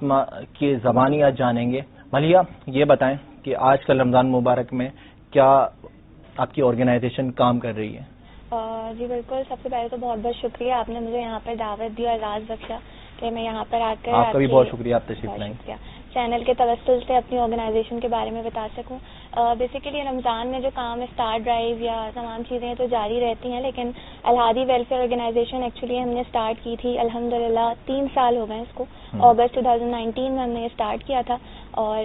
فاطمہ کی زبانی آج جانیں گے. ملیحہ یہ بتائیں کہ آج کل رمضان مبارک میں کیا آپ کی آرگنائزیشن کام کر رہی ہے؟ جی بالکل، سب سے پہلے تو بہت بہت شکریہ، آپ نے مجھے یہاں پر دعوت دی اور راز بخشا کہ میں یہاں پر آ کر آپ کا بھی بہت شکریہ، آپ تشریف لائیں. چینل کے توسل سے اپنی آرگنائزیشن کے بارے میں بتا سکوں. بیسیکلی رمضان میں جو کام ہے، اسٹار ڈرائیو یا تمام چیزیں تو جاری رہتی ہیں، لیکن الہادی ویلفیئر آرگنائزیشن ایکچولی ہم نے اسٹارٹ کی تھی الحمدللہ 3 سال ہو گئے اس کو. اگست 2019 میں ہم نے یہ اسٹارٹ کیا تھا اور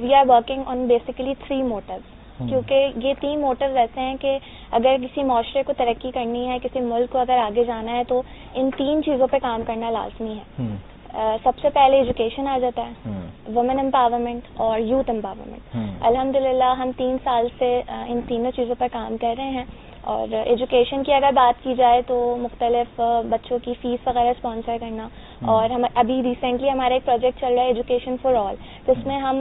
we are working on basically 3 motives, کیونکہ یہ 3 موٹیوز ایسے ہیں کہ اگر کسی معاشرے کو ترقی کرنی ہے، کسی ملک کو اگر آگے جانا ہے تو ان 3 چیزوں پہ کام کرنا لازمی ہے. سب سے پہلے ایجوکیشن آ جاتا ہے، وومن امپاورمنٹ اور یوتھ امپاورمنٹ. الحمدللہ ہم 3 سال سے ان تینوں چیزوں پر کام کر رہے ہیں. اور ایجوکیشن کی اگر بات کی جائے تو مختلف بچوں کی فیس وغیرہ اسپانسر کرنا، اور ہم ابھی ریسنٹلی ہمارا ایک پروجیکٹ چل رہا ہے ایجوکیشن فار آل، جس میں ہم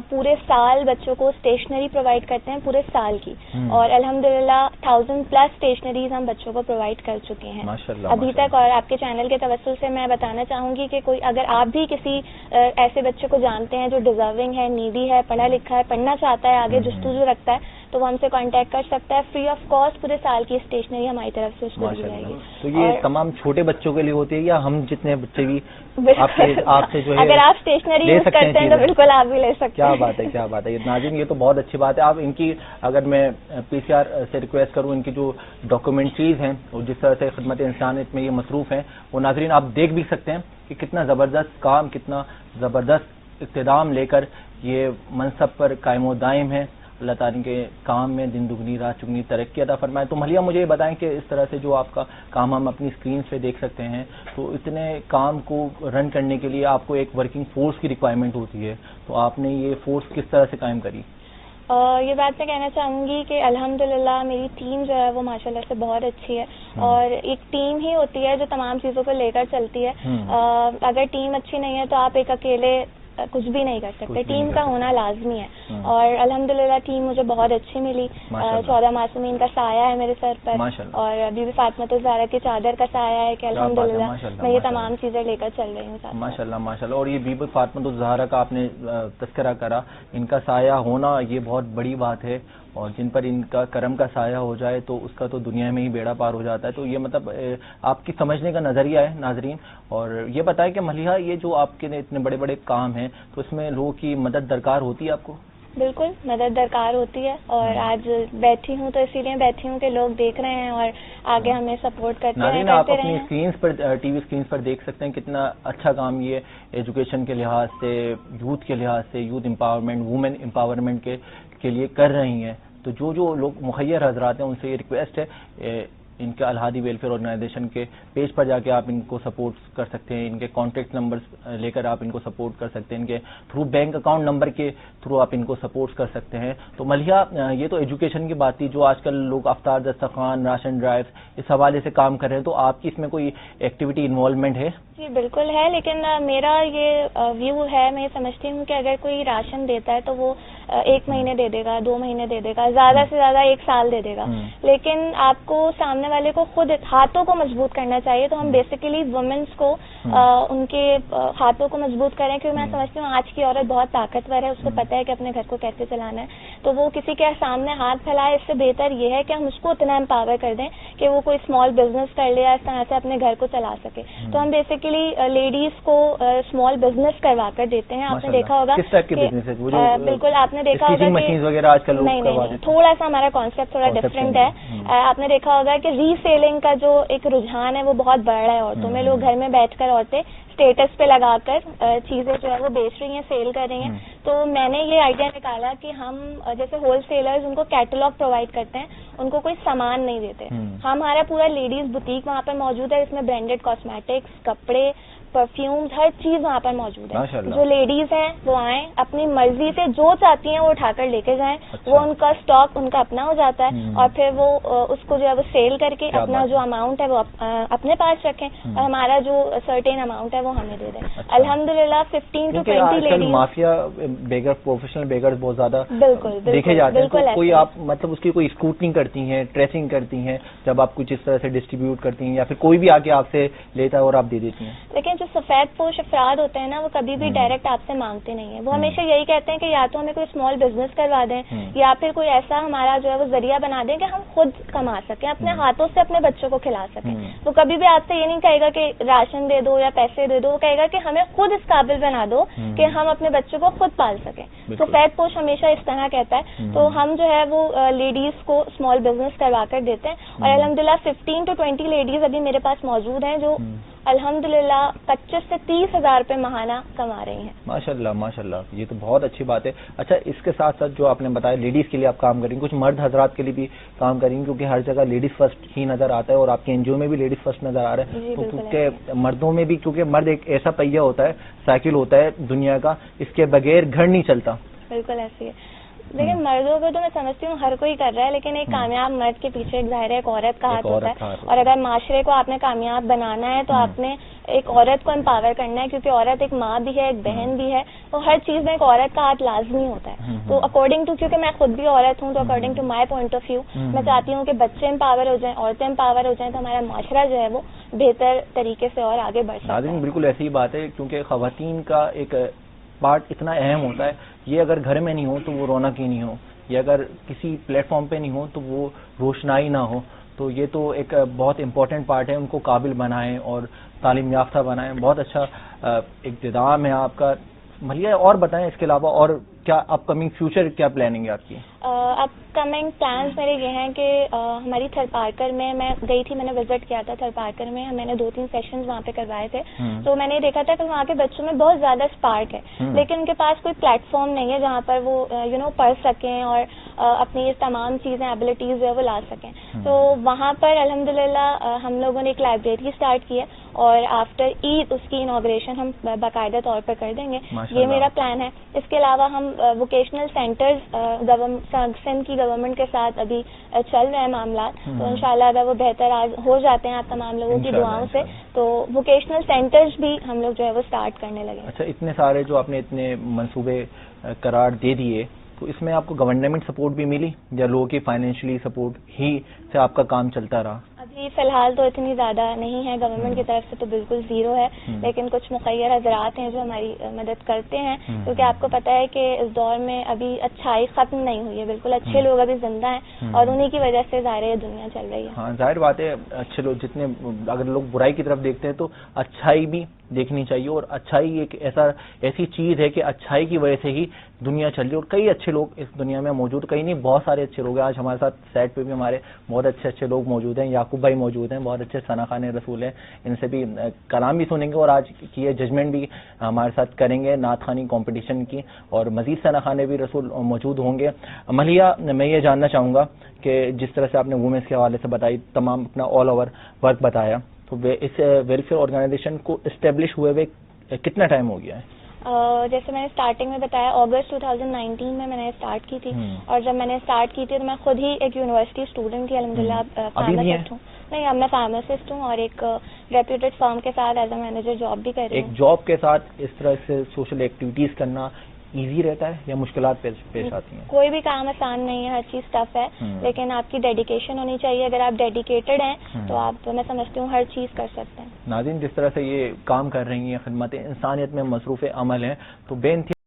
پورے سال بچوں کو اسٹیشنری پرووائڈ کرتے ہیں پورے سال کی، اور الحمدللہ 1000+ اسٹیشنریز ہم بچوں کو پرووائڈ کر چکے ہیں ابھی تک. اور آپ کے چینل کے توسل سے میں بتانا چاہوں گی کہ کوئی اگر آپ بھی کسی ایسے بچے کو جانتے ہیں جو ڈیزرونگ ہے، نیڈی ہے، پڑھا لکھا ہے، پڑھنا چاہتا ہے، آگے جستجو رکھتا ہے، تو وہ ہم سے کانٹیکٹ کر سکتا ہے. فری آف کاسٹ پورے سال کی اسٹیشنری ہماری طرف سے اس کو دی جائے گی. تو یہ تمام چھوٹے بچوں کے لیے ہوتی ہے یا ہم جتنے بچے بھی آپ سے جو ہے اگر آپ اسٹیشنری یوز کرتے ہیں تو بالکل آپ بھی لے سکتے ہیں. کیا بات ہے، کیا بات ہے ناظرین، یہ تو بہت اچھی بات ہے. آپ ان کی اگر میں پی سی آر سے ریکویسٹ کروں، ان کی جو ڈاکومنٹریز ہیں اور جس طرح سے خدمت انسانیت میں یہ مصروف ہیں، وہ ناظرین آپ دیکھ بھی سکتے ہیں کہ کتنا زبردست کام، کتنا زبردست اقتدام لے کر یہ منصب پر قائم و دائم ہے. اللہ تعالیٰ کے کام میں دن دگنی رات چگنی ترقی عطا فرمائے. تو ملیحہ مجھے یہ بتائیں کہ اس طرح سے جو آپ کا کام ہم اپنی اسکرین پہ دیکھ سکتے ہیں، تو اتنے کام کو رن کرنے کے لیے آپ کو ایک ورکنگ فورس کی ریکوائرمنٹ ہوتی ہے، تو آپ نے یہ فورس کس طرح سے قائم کری؟ یہ بات میں کہنا چاہوں گی کہ الحمدللہ میری ٹیم جو ہے وہ ماشاءاللہ سے بہت اچھی ہے، اور ایک ٹیم ہی ہوتی ہے جو تمام چیزوں کو لے کر چلتی ہے. اگر ٹیم اچھی نہیں ہے تو آپ ایک اکیلے کچھ بھی نہیں کر سکتے، ٹیم کا ہونا لازمی ہے. اور الحمدللہ ٹیم مجھے بہت اچھی ملی. 14 معصومین کا سایہ ہے میرے سر پر، اور بی بی فاطمہ الزہرا کی چادر کا سایہ ہے کہ الحمدللہ میں یہ تمام چیزیں لے کر چل رہی ہوں. ماشاءاللہ ماشاءاللہ. اور یہ بی بی فاطمہ الزہرا کا آپ نے تذکرہ کرا، ان کا سایہ ہونا یہ بہت بڑی بات ہے، اور جن پر ان کا کرم کا سایہ ہو جائے تو اس کا تو دنیا میں ہی بیڑا پار ہو جاتا ہے. تو یہ مطلب آپ کی سمجھنے کا نظریہ ہے ناظرین. اور یہ بتائیں کہ ملیحہ یہ جو آپ کے اتنے بڑے بڑے کام ہیں تو اس میں لوگوں کی مدد درکار ہوتی ہے آپ کو؟ بالکل مدد درکار ہوتی ہے، اور آج بیٹھی ہوں تو اسی لیے بیٹھی ہوں کہ لوگ دیکھ رہے ہیں اور آگے ہمیں سپورٹ کرتے ہیں. ناظرین آپ اپنی اسکرینز پر، ٹی وی اسکرینز پر دیکھ سکتے ہیں کتنا اچھا کام یہ ایجوکیشن کے لحاظ سے، یوتھ کے لحاظ سے، یوتھ امپاورمنٹ، وومن امپاورمنٹ کے لیے کر رہی ہیں. تو جو لوگ مخیر حضرات ہیں ان سے یہ ریکویسٹ ہے، ان کے الہادی ویلفیئر آرگنائزیشن کے پیج پر جا کے آپ ان کو سپورٹ کر سکتے ہیں، ان کے کانٹیکٹ نمبرز لے کر آپ ان کو سپورٹ کر سکتے ہیں، ان کے تھرو بینک اکاؤنٹ نمبر کے تھرو آپ ان کو سپورٹ کر سکتے ہیں. تو ملیحہ یہ تو ایجوکیشن کی بات تھی، جو آج کل لوگ افطار دسترخوان، راشن ڈرائیو اس حوالے سے کام کر رہے ہیں، تو آپ کی اس میں کوئی ایکٹیویٹی انوالومنٹ ہے؟ جی بالکل ہے، لیکن میرا یہ ویو ہے، میں یہ سمجھتی ہوں کہ اگر کوئی راشن دیتا ہے تو وہ 1 مہینے دے دے گا، 2 مہینے دے دے گا، زیادہ سے زیادہ 1 سال دے دے گا، لیکن آپ کو سامنے والے کو خود ہاتھوں کو مضبوط کرنا چاہیے. تو ہم بیسیکلی وومنس کو ان کے ہاتھوں کو مضبوط کریں، کیونکہ میں سمجھتی ہوں آج کی عورت بہت طاقتور ہے، اس کو پتہ ہے کہ اپنے گھر کو کیسے چلانا ہے. تو وہ کسی کے سامنے ہاتھ پھیلائے، اس سے بہتر یہ ہے کہ ہم اس کو اتنا امپاور کر دیں کہ وہ کوئی اسمال بزنس کر لے یا اس طرح سے اپنے گھر کو چلا سکے. تو ہم بیسیکلی لیڈیز کو اسمال بزنس کروا کر دیتے ہیں. آپ نے دیکھا ہوگا کس ٹائپ کے بزنس ہے؟ بالکل آپ نے دیکھا ہوگا کہ نہیں، تھوڑا سا ہمارا کانسیپٹ تھوڑا ڈفرینٹ ہے. آپ نے دیکھا ہوگا کہ ری سیلنگ کا جو ایک رجحان ہے وہ بہت بڑھ رہا ہے عورتوں میں. لوگ گھر میں بیٹھ کر عورتیں اسٹیٹس پہ لگا کر چیزیں جو ہے وہ بیچ رہی ہیں، سیل کر رہی ہیں. تو میں نے یہ آئیڈیا نکالا کہ ہم جیسے ہول سیلرز ان کو کیٹلاگ پرووائڈ کرتے ہیں، ان کو کوئی سامان نہیں دیتے. ہمارا پورا لیڈیز بوتیک وہاں پر موجود ہے، اس میں برانڈیڈ کاسمیٹکس، کپڑے، پرفیومز، ہر چیز وہاں پر موجود ہے. جو لیڈیز ہیں وہ آئیں، اپنی مرضی سے جو چاہتی ہیں وہ اٹھا کر لے کے جائیں. وہ ان کا اسٹاک ان کا اپنا ہو جاتا ہے، اور پھر وہ اس کو جو ہے وہ سیل کر کے اپنا جو اماؤنٹ ہے وہ اپنے پاس رکھیں، اور ہمارا جو سرٹین اماؤنٹ ہے وہ ہمیں دے دیں. الحمدللہ 15 to 20 ladies. Mafia beggar, professional beggar بہت زیادہ بالکل دیکھے جاتے ہیں. تو کوئی آپ مطلب اس کی کوئی اسکروٹنگ کرتی ہیں، ٹریسنگ کرتی ہیں جب آپ کچھ اس طرح سے ڈسٹریبیوٹ کرتی ہیں، یا پھر کوئی بھی آ کے آپ سے لیتا ہے اور آپ دے دیتی ہیں؟ لیکن جو سفید پوش افراد ہوتے ہیں نا وہ کبھی بھی ڈائریکٹ آپ سے مانگتے نہیں ہیں. وہ ہمیشہ یہی کہتے ہیں کہ یا تو ہمیں کوئی اسمال بزنس کروا دیں یا پھر کوئی ایسا ہمارا جو ہے وہ ذریعہ بنا دیں کہ ہم خود کما سکیں, اپنے ہاتھوں سے اپنے بچوں کو کھلا سکیں. وہ کبھی بھی آپ سے یہ نہیں کہے گا کہ راشن دے دو یا پیسے دے دو, وہ کہے گا کہ ہمیں خود اس قابل بنا دو کہ ہم اپنے بچوں کو خود پال سکیں. سفید پوش ہمیشہ اس طرح کہتا ہے. تو ہم جو ہے وہ لیڈیز کو اسمال بزنس کروا کر دیتے ہیں, اور الحمدللہ 15 to 20 لیڈیز ابھی میرے پاس موجود ہیں جو الحمدللہ 25 سے 30 ہزار روپے ماہانہ کما رہی ہیں. ماشاءاللہ ماشاءاللہ, یہ تو بہت اچھی بات ہے. اچھا, اس کے ساتھ ساتھ جو آپ نے بتایا لیڈیز کے لیے آپ کام کریں گے, کچھ مرد حضرات کے لیے بھی کام کریں گے, کیونکہ ہر جگہ لیڈیز فرسٹ ہی نظر آتا ہے اور آپ کے این جی او میں بھی لیڈیز فرسٹ نظر آ رہا ہے. تو کیونکہ مردوں میں بھی, کیونکہ مرد ایک ایسا پہیہ ہوتا ہے, سائیکل ہوتا ہے دنیا کا, اس کے بغیر گھر نہیں چلتا. بالکل ایسے ہی ہے. لیکن مردوں کو تو میں سمجھتی ہوں ہر کوئی کر رہا ہے, لیکن ایک کامیاب مرد کے پیچھے ایک ظاہر ایک عورت کا ہاتھ ہوتا ہے. اور اگر معاشرے کو آپ نے کامیاب بنانا ہے تو آپ نے ایک عورت کو امپاور کرنا ہے, کیونکہ عورت ایک ماں بھی ہے, ایک بہن بھی ہے, تو ہر چیز میں ایک عورت کا ہاتھ لازمی ہوتا ہے. تو اکارڈنگ ٹو, کیونکہ میں خود بھی عورت ہوں, تو according to my point of view میں چاہتی ہوں کہ بچے امپاور ہو جائیں, عورتیں امپاور ہو جائیں, تو ہمارا معاشرہ جو ہے وہ بہتر طریقے سے اور آگے بڑھ سکتا ہے. بالکل ایسی ہی بات ہے, کیونکہ خواتین کا ایک پارٹ اتنا اہم ہوتا ہے. یہ اگر گھر میں نہیں ہو تو وہ رونق ہی نہیں ہو, یا اگر کسی پلیٹ فارم پہ نہیں ہو تو وہ روشنائی نہ ہو. تو یہ تو ایک بہت امپورٹنٹ پارٹ ہے, ان کو قابل بنائیں اور تعلیم یافتہ بنائیں. بہت اچھا اقتدام ہے آپ کا. ملیحہ, اور بتائیں اس کے علاوہ اور کیا اپ کمنگ فیوچر کیا پلاننگ ہے آپ کی؟ اپ کمنگ پلانس میرے یہ ہیں کہ ہماری تھر پارکر میں گئی تھی, میں نے وزٹ کیا تھا تھر پارکر میں, میں نے 2-3 سیشنز وہاں پہ کروائے تھے. تو میں نے دیکھا تھا کہ وہاں کے بچوں میں بہت زیادہ اسپارک ہے, لیکن ان کے پاس کوئی پلیٹ فارم نہیں ہے جہاں پر وہ پڑھ سکیں اور اپنی یہ تمام چیزیں ایبلٹیز جو ہے وہ لا سکیں. تو وہاں پر الحمدللہ ہم لوگوں نے ایک لائبریری اسٹارٹ کی ہے, اور آفٹر عید اس کی انوگریشن ہم باقاعدہ طور پر کر دیں گے. یہ میرا پلان ہے. اس کے علاوہ ہم ووکیشنل سینٹرز سندھ کی گورنمنٹ کے ساتھ ابھی چل رہے ہیں معاملات, تو انشاءاللہ اگر وہ بہتر ہو جاتے ہیں آپ تمام لوگوں کی دعاؤں سے, تو ووکیشنل سینٹرز بھی ہم لوگ جو ہے وہ اسٹارٹ کرنے لگے. اچھا, اتنے سارے جو آپ نے اتنے منصوبے قرار دے دیے, تو اس میں آپ کو گورنمنٹ سپورٹ بھی ملی یا لوگوں کی فائنینشلی سپورٹ ہی سے آپ کا کام چلتا رہا؟ ابھی فی الحال تو اتنی زیادہ نہیں ہے گورنمنٹ کی طرف سے, تو بالکل زیرو ہے. لیکن کچھ مخیر حضرات ہیں جو ہماری مدد کرتے ہیں, کیونکہ آپ کو پتہ ہے کہ اس دور میں ابھی اچھائی ختم نہیں ہوئی ہے, بالکل اچھے لوگ ابھی زندہ ہیں, اور انہی کی وجہ سے ظاہر دنیا چل رہی ہے. ہاں, ظاہر بات ہے, اچھے لوگ جتنے, اگر لوگ برائی کی طرف دیکھتے ہیں تو اچھائی بھی دیکھنی چاہیے, اور اچھائی ایک ایسی چیز ہے کہ اچھائی کی وجہ سے ہی دنیا چل رہی ہے. اور کئی اچھے لوگ اس دنیا میں موجود, کئی نہیں بہت سارے اچھے لوگ ہیں. آج ہمارے ساتھ سیٹ پہ بھی ہمارے بہت اچھے لوگ موجود ہیں. یعقوب بھائی موجود ہیں, بہت اچھے ثنا خان رسول ہیں, ان سے بھی کلام بھی سنیں گے اور آج کی یہ ججمنٹ بھی ہمارے ساتھ کریں گے نعت خوانی کمپٹیشن کی, اور مزید ثنا خان بھی رسول موجود ہوں گے. ملیحہ, میں یہ جاننا چاہوں گا کہ جس طرح سے آپ نے وومنس کے حوالے سے بتائی, تمام اپنا آل اوور ورک بتایا, تو اس ویلفیئر آرگنائزیشن کو اسٹیبلش ہوئے کتنا ٹائم ہو گیا ہے؟ جیسے میں نے اسٹارٹنگ میں بتایا, اگست 2019 میں نے اسٹارٹ کی تھی, اور جب میں نے اسٹارٹ کی تھی تو میں خود ہی ایک یونیورسٹی اسٹوڈنٹ تھی الحمدللہ. فارماسسٹ ہوں, نہیں اب میں فارماسسٹ ہوں, اور ایک ریپیوٹیڈ فرم کے ساتھ ایز اے مینیجر جاب بھی کر رہی ہوں. ایک جاب کے ساتھ اس طرح سے سوشل ایکٹیویٹیز کرنا ایزی رہتا ہے یا مشکلات پیش آتی ہیں؟ کوئی بھی کام آسان نہیں ہے, ہر چیز ٹف ہے, لیکن آپ کی ڈیڈیکیشن ہونی چاہیے. اگر آپ ڈیڈیکیٹڈ ہیں تو آپ, میں سمجھتی ہوں, ہر چیز کر سکتے ہیں. ناظرین, جس طرح سے یہ کام کر رہی ہیں, خدمت انسانیت میں مصروف عمل ہیں, تو بے انتہا